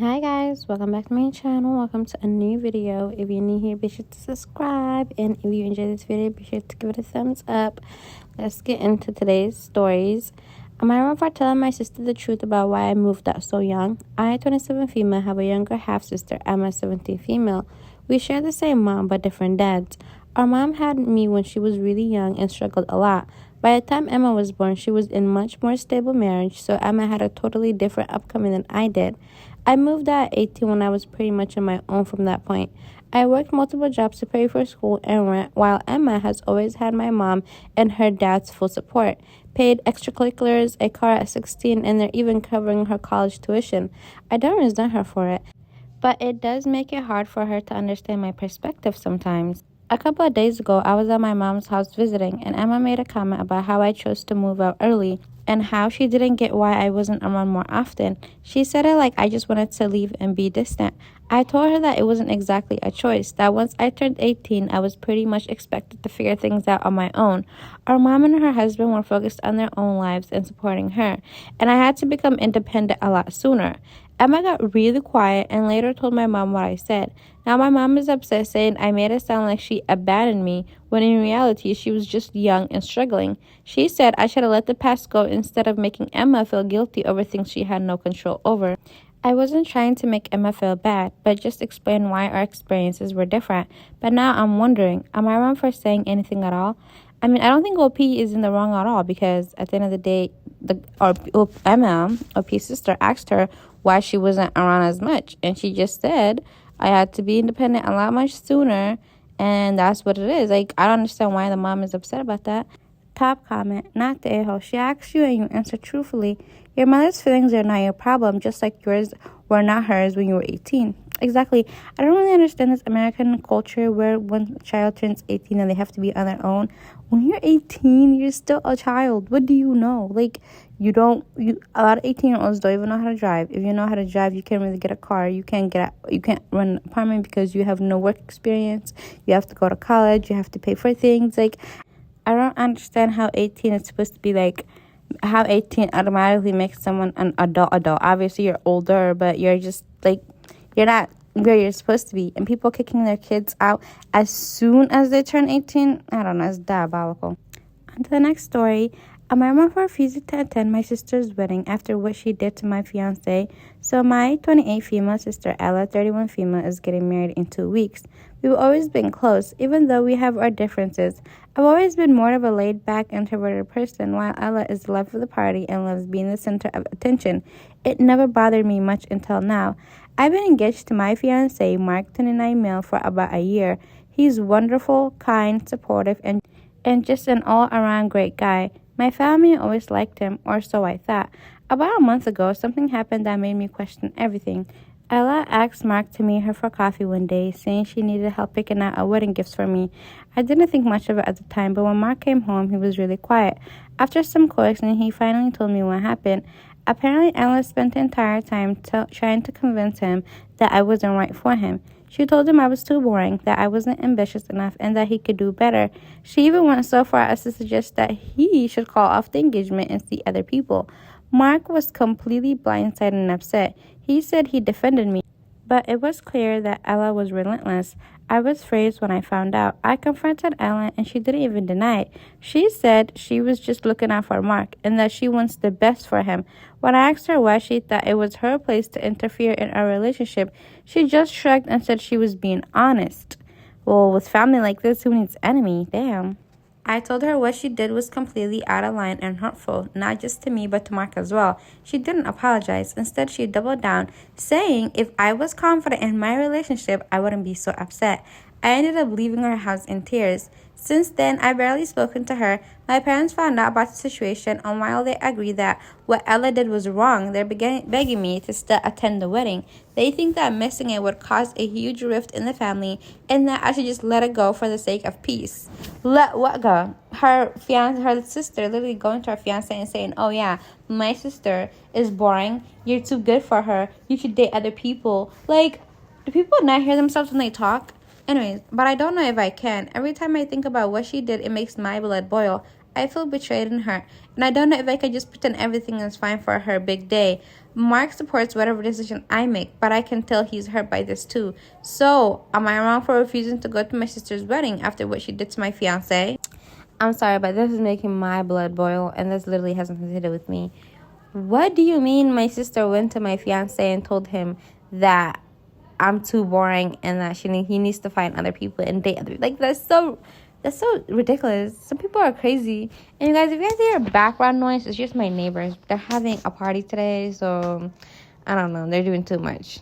Hi guys, welcome back to my channel. Welcome to a new video. If you're new here, be sure to subscribe, and if you enjoyed this video, be sure to give it a thumbs up. Let's get into today's stories. Am I wrong for telling my sister the truth about why I moved out so young? I, 27 female, have a younger half sister. I'm a 17 female. We share the same mom but different dads. Our mom had me when she was really young and struggled a lot. By the time Emma was born, she was in much more stable marriage, so Emma had a totally different upcoming than I did. I moved out at 18 when I was pretty much on my own from that point. I worked multiple jobs to pay for school and rent, while Emma has always had my mom and her dad's full support. Paid extracurriculars, a car at 16, and they're even covering her college tuition. I don't resent her for it, but it does make it hard for her to understand my perspective sometimes. A couple of days ago, I was at my mom's house visiting, and Emma made a comment about how I chose to move out early and how she didn't get why I wasn't around more often. She said it like I just wanted to leave and be distant. I told her that it wasn't exactly a choice, that once I turned 18, I was pretty much expected to figure things out on my own. Our mom and her husband were focused on their own lives and supporting her, and I had to become independent a lot sooner. Emma got really quiet and later told my mom what I said. Now my mom is upset, saying I made it sound like she abandoned me, when in reality she was just young and struggling. She said I should have let the past go instead of making Emma feel guilty over things she had no control over. I wasn't trying to make Emma feel bad, but just explain why our experiences were different. But now I'm wondering, am I wrong for saying anything at all? I mean, I don't think OP is in the wrong at all, because at the end of the day, Emma, OP's sister, asked her why she wasn't around as much, and she just said I had to be independent a lot much sooner, and that's what it is. Like, I don't understand why the mom is upset about that. Top comment, not the a-hole. She asks you and you answer truthfully. Your mother's feelings are not your problem, just like yours were not hers when you were 18. Exactly. I don't really understand this American culture where when a child turns 18 and they have to be on their own. When you're 18, you're still a child. What do you know? Like, a lot of 18-year-olds don't even know how to drive. If you know how to drive, you can't really get a car. You can't run an apartment because you have no work experience. You have to go to college. You have to pay for things. Like, I don't understand how 18 is supposed to be like, how 18 automatically makes someone an adult. Obviously, you're older, but you're just like, you're not where you're supposed to be. And people kicking their kids out as soon as they turn 18, I don't know, it's diabolical. On to the next story. My mom refused to attend my sister's wedding after what she did to my fiance. So my 28 female sister, Ella, 31 female, is getting married in 2 weeks. We've always been close, even though we have our differences. I've always been more of a laid-back, introverted person, while Ella is the life of the party and loves being the center of attention. It never bothered me much until now. I've been engaged to my fiance, Mark, 29 male, for about a year. He's wonderful, kind, supportive, and just an all-around great guy. My family always liked him, or so I thought. About a month ago, something happened that made me question everything. Ella asked Mark to meet her for coffee one day, saying she needed help picking out a wedding gift for me. I didn't think much of it at the time, but when Mark came home, he was really quiet. After some coaxing, he finally told me what happened. Apparently, Ella spent the entire time trying to convince him that I wasn't right for him. She told him I was too boring, that I wasn't ambitious enough, and that he could do better. She even went so far as to suggest that he should call off the engagement and see other people. Mark was completely blindsided and upset. He said he defended me, but it was clear that Ella was relentless. I was frozen when I found out. I confronted Ella, and she didn't even deny it. She said she was just looking out for Mark and that she wants the best for him. When I asked her why she thought it was her place to interfere in our relationship, she just shrugged and said she was being honest. Well, with family like this, who needs enemy? Damn. I told her what she did was completely out of line and hurtful, not just to me but to Mark as well. She didn't apologize. Instead, she doubled down, saying if I was confident in my relationship, I wouldn't be so upset. I ended up leaving her house in tears. Since then, I've barely spoken to her. My parents found out about the situation, and while they agree that what Ella did was wrong, they're begging me to still attend the wedding. They think that missing it would cause a huge rift in the family, and that I should just let it go for the sake of peace. Let what go? Her sister literally going to her fiance and saying, oh yeah, my sister is boring. You're too good for her. You should date other people. Like, do people not hear themselves when they talk? Anyways, but I don't know if I can. Every time I think about what she did, it makes my blood boil. I feel betrayed and hurt, and I don't know if I could just pretend everything is fine for her big day. Mark supports whatever decision I make, but I can tell he's hurt by this too. So, am I wrong for refusing to go to my sister's wedding after what she did to my fiance? I'm sorry, but this is making my blood boil, and this literally has nothing to do with me. What do you mean my sister went to my fiance and told him that I'm too boring and that he needs to find other people and date other, like, that's so ridiculous. Some people are crazy. And you guys, if you guys hear background noise, it's just my neighbors. They're having a party today, so I don't know, they're doing too much.